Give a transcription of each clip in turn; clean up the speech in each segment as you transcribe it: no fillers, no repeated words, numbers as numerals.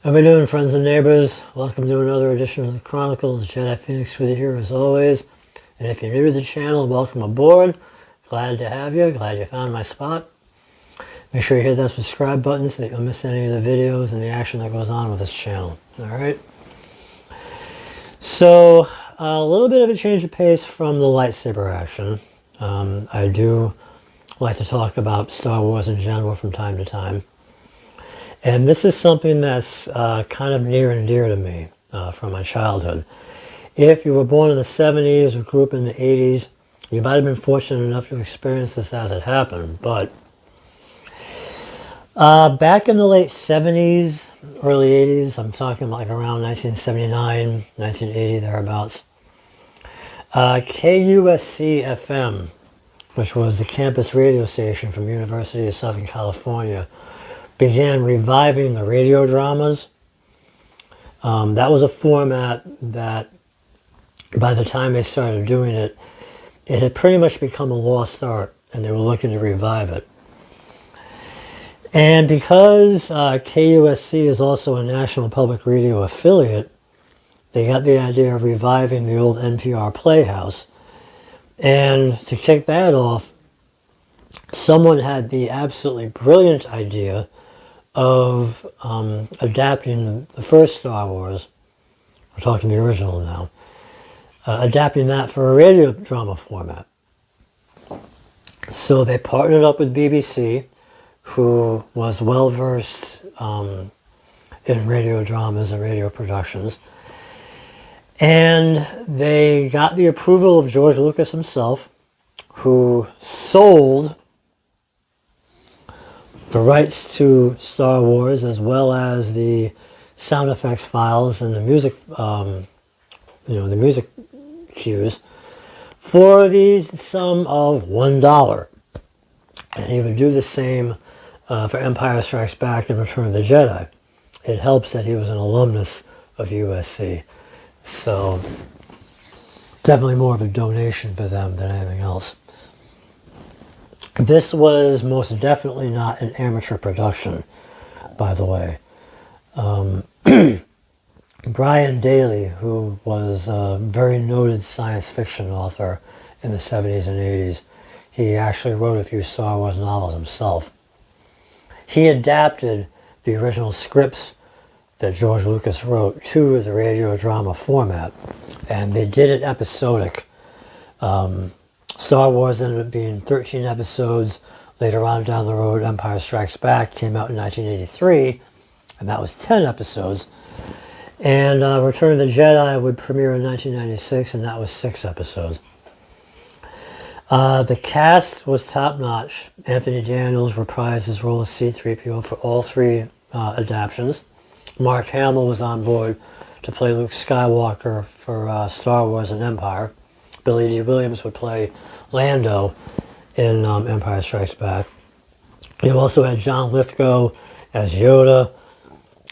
How we doing, friends and neighbors? Welcome to another edition of the Chronicles. Jedi Phoenix with you here as always. And if you're new to the channel, welcome aboard. Glad to have you. Glad you found my spot. Make sure you hit that subscribe button so that you don't miss any of the videos and the action that goes on with this channel. Alright? So, a little bit of a change of pace from the lightsaber action. I do like to talk about Star Wars in general from time to time. And this is something that's kind of near and dear to me from my childhood. If you were born in the 70s or grew up in the 80s, you might have been fortunate enough to experience this as it happened. But back in the late 70s, early 80s, I'm talking like around 1979, 1980, thereabouts, KUSC-FM, which was the campus radio station from University of Southern California, began reviving the radio dramas. That was a format that, by the time they started doing it, it had pretty much become a lost art, and they were looking to revive it. And because KUSC is also a National Public Radio affiliate, they got the idea of reviving the old NPR Playhouse. And to kick that off, someone had the absolutely brilliant idea of adapting the first Star Wars, we're talking the original now, adapting that for a radio drama format. So they partnered up with BBC, who was well-versed in radio dramas and radio productions, and they got the approval of George Lucas himself, who sold the rights to Star Wars as well as the sound effects files and the music, the music cues for the sum of $1. And he would do the same for Empire Strikes Back and Return of the Jedi. It helps that he was an alumnus of USC. So definitely more of a donation for them than anything else. This was most definitely not an amateur production, by the way. Brian Daley, who was a very noted science fiction author in the 70s and 80s, he actually wrote a few Star Wars novels himself. He adapted the original scripts that George Lucas wrote to the radio drama format, and they did it episodic. Star Wars ended up being 13 episodes. Later on down the road, Empire Strikes Back came out in 1983, and that was 10 episodes. And Return of the Jedi would premiere in 1996, and that was 6 episodes. The cast was top-notch. Anthony Daniels reprised his role as C-3PO for all 3 adaptations. Mark Hamill was on board to play Luke Skywalker for Star Wars and Empire. Billy D. Williams would play Lando in Empire Strikes Back. You also had John Lithgow as Yoda.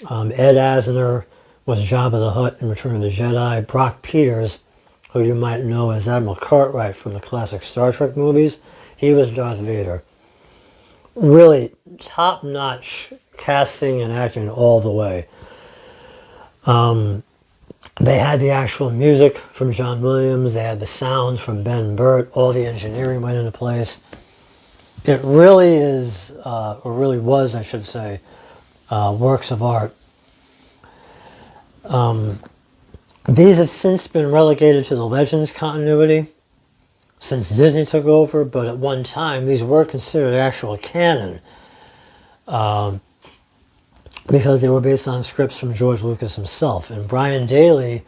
Ed Asner was Jabba the Hutt in Return of the Jedi. Brock Peters, who you might know as Admiral Cartwright from the classic Star Trek movies, he was Darth Vader. Really top-notch casting and acting all the way. They had the actual music from John Williams. They had the sounds from Ben Burt. All the engineering went into place. It really is, or really was, I should say, works of art. These have since been relegated to the Legends continuity since Disney took over, but at one time these were considered actual canon because they were based on scripts from George Lucas himself. And Brian Daley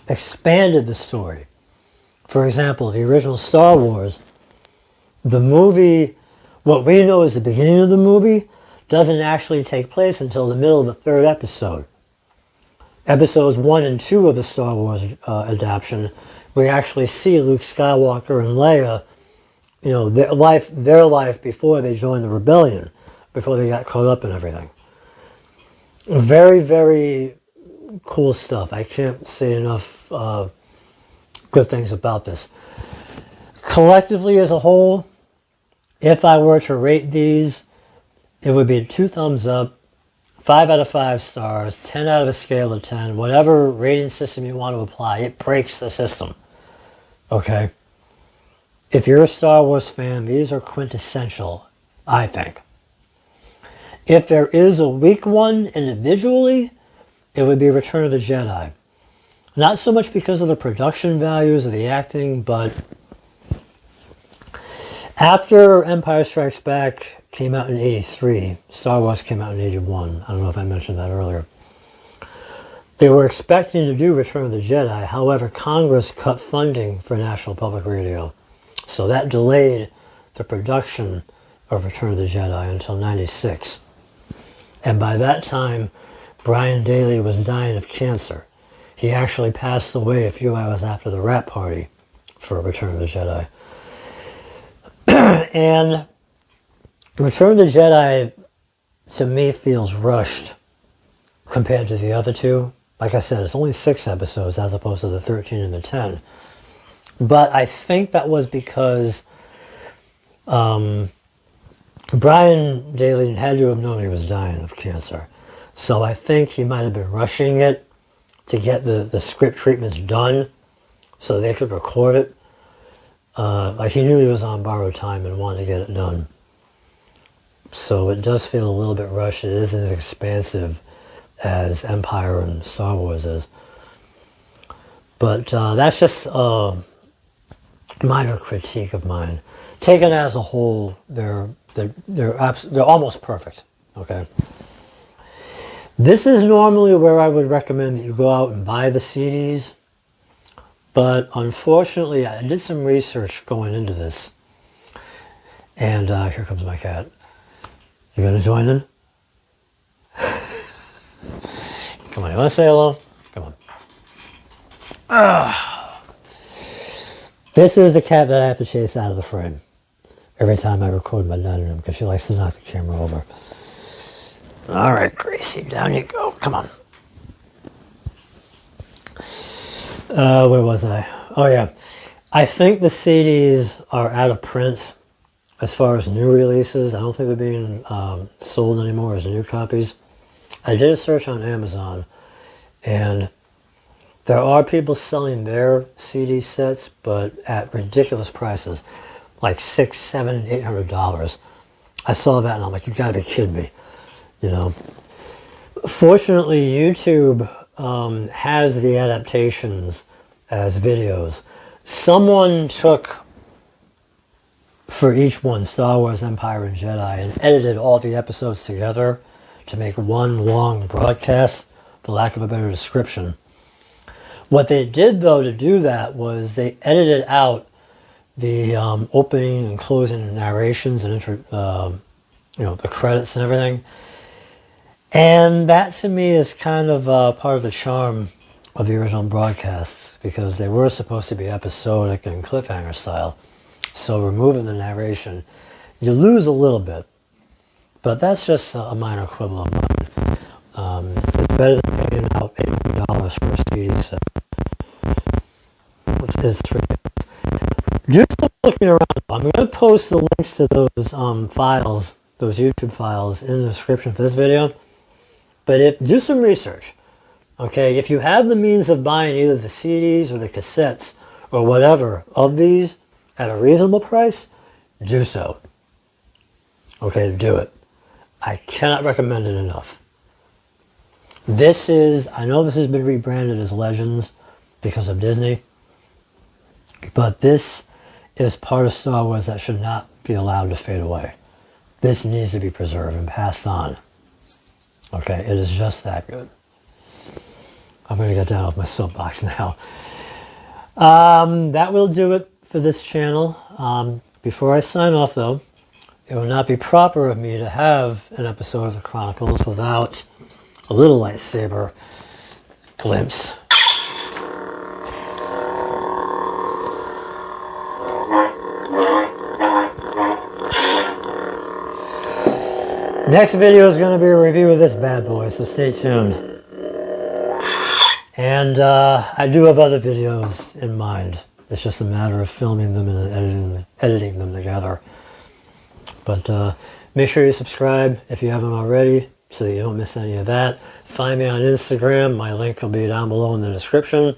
expanded the story. For example, the original Star Wars, the movie, what we know as the beginning of the movie, doesn't actually take place until the middle of the 3rd episode. Episodes 1 and 2 of the Star Wars adaptation, we actually see Luke Skywalker and Leia, their life before they joined the rebellion, before they got caught up in everything. Very, very cool stuff. I can't say enough good things about this. Collectively as a whole, if I were to rate these, it would be 2 thumbs up 5 out of 5 stars, 10 out of a scale of 10, whatever rating system you want to apply, it breaks the system. Okay? If you're a Star Wars fan, these are quintessential, I think. If there is a weak one individually, it would be Return of the Jedi. Not so much because of the production values or the acting, but after Empire Strikes Back came out in 83, Star Wars came out in 81. I don't know if I mentioned that earlier. They were expecting to do Return of the Jedi, however, Congress cut funding for National Public Radio. So that delayed the production of Return of the Jedi until 96. And by that time, Brian Daley was dying of cancer. He actually passed away a few hours after the wrap party for Return of the Jedi. And Return of the Jedi, to me, feels rushed compared to the other two. Like I said, it's only 6 episodes as opposed to the 13 and the 10. But I think that was because Brian Daley had to have known he was dying of cancer. So I think he might have been rushing it to get the script treatments done so they could record it. Like he knew he was on borrowed time and wanted to get it done. So it does feel a little bit rushed. It isn't as expansive as Empire and Star Wars is. But that's just a minor critique of mine. Taken as a whole, they're almost perfect. Okay. This is normally where I would recommend that you go out and buy the CDs, but unfortunately, I did some research going into this, and here comes my cat. You gonna join in? Come on, you wanna say hello? Come on. This is the cat that I have to chase out of the frame every time I record my dining room because she likes to knock the camera over. All right, Gracie, down you go. Come on. Where was I? Oh, yeah. I think the CDs are out of print as far as new releases. I don't think they're being sold anymore as new copies. I did a search on Amazon, and there are people selling their CD sets, but at ridiculous prices, like $600, $700, $800. I saw that, and I'm like, you gotta be kidding me. You know, fortunately, YouTube has the adaptations as videos. Someone took, for each one, Star Wars, Empire, and Jedi, and edited all the episodes together to make one long broadcast, for lack of a better description. What they did, though, to do that was they edited out the opening and closing narrations and the credits and everything. And that, to me, is kind of part of the charm of the original broadcasts, because they were supposed to be episodic and cliffhanger style. So removing the narration, you lose a little bit. But that's just a minor quibble of mine. It's better than paying out $800 for a CD set. It's ridiculous. Do some looking around. I'm going to post the links to those files, those YouTube files, in the description for this video. But do some research, okay? If you have the means of buying either the CDs or the cassettes or whatever of these at a reasonable price, do so. Okay, do it. I cannot recommend it enough. I know this has been rebranded as Legends because of Disney, but this is part of Star Wars that should not be allowed to fade away. This needs to be preserved and passed on. Okay, it is just that good. I'm going to get down off my soapbox now. That will do it for this channel. Before I sign off, though, it would not be proper of me to have an episode of the Chronicles without a little lightsaber glimpse. Next video is going to be a review of this bad boy, so stay tuned. And I do have other videos in mind. It's just a matter of filming them and editing them together. But make sure you subscribe if you haven't already. so that you don't miss any of that. Find me on Instagram. My link will be down below in the description.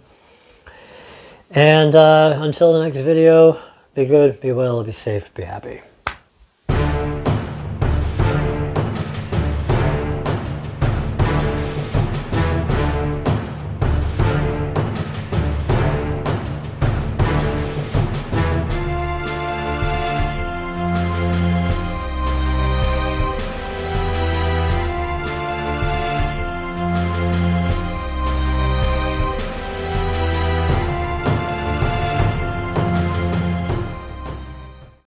And until the next video, be good, be well, be safe, be happy.